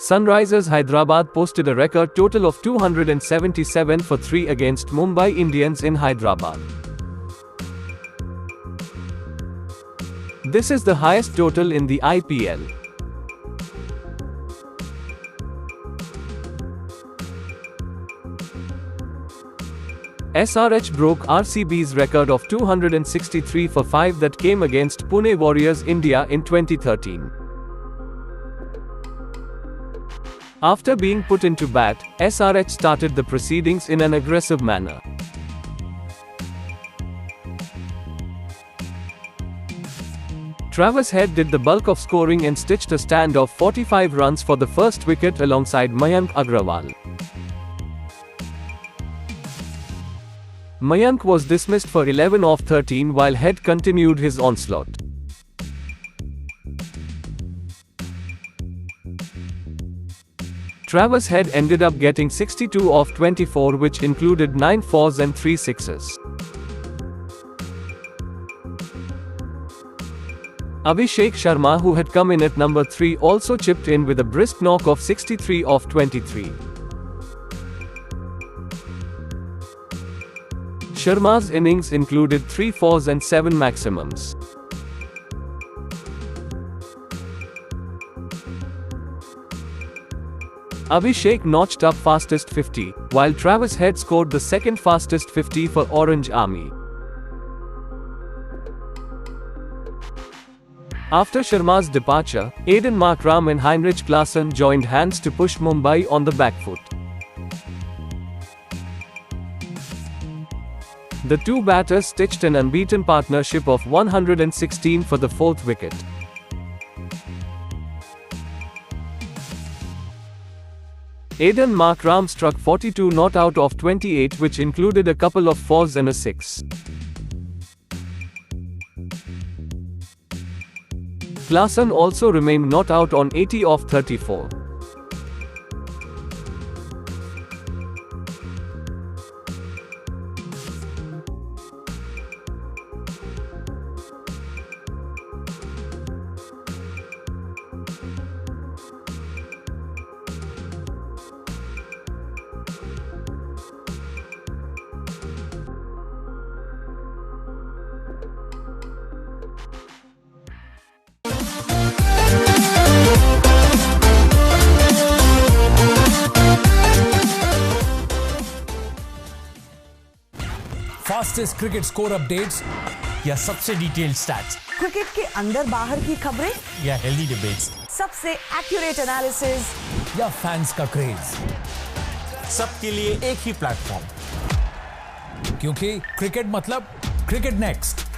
Sunrisers Hyderabad posted a record total of 277 for 3 against Mumbai Indians in Hyderabad. This is the highest total in the IPL. SRH broke RCB's record of 263 for 5 that came against Pune Warriors India in 2013. After being put into bat, SRH started the proceedings in an aggressive manner. Travis Head did the bulk of scoring and stitched a stand of 45 runs for the first wicket alongside Mayank Agrawal. Mayank was dismissed for 11 off 13 while Head continued his onslaught. Travis Head ended up getting 62 off 24, which included 9 fours and 3 sixes. Abhishek Sharma, who had come in at number 3, also chipped in with a brisk knock of 63 off 23. Sharma's innings included 3 fours and 7 maximums. Abhishek notched up fastest 50, while Travis Head scored the second fastest 50 for Orange Army. After Sharma's departure, Aiden Markram and Heinrich Klassen joined hands to push Mumbai on the back foot. The two batters stitched an unbeaten partnership of 116 for the 4th wicket. Aiden Markram struck 42 not out of 28, which included a couple of fours and a 6. Klassen also remained not out on 80 off 34. Fastest cricket score updates या सबसे detailed stats, cricket के अंदर बाहर की खबरें या healthy debates, सबसे accurate analysis या फैंस का क्रेज, सबके लिए एक ही प्लेटफॉर्म, क्योंकि क्रिकेट मतलब क्रिकेट नेक्स्ट।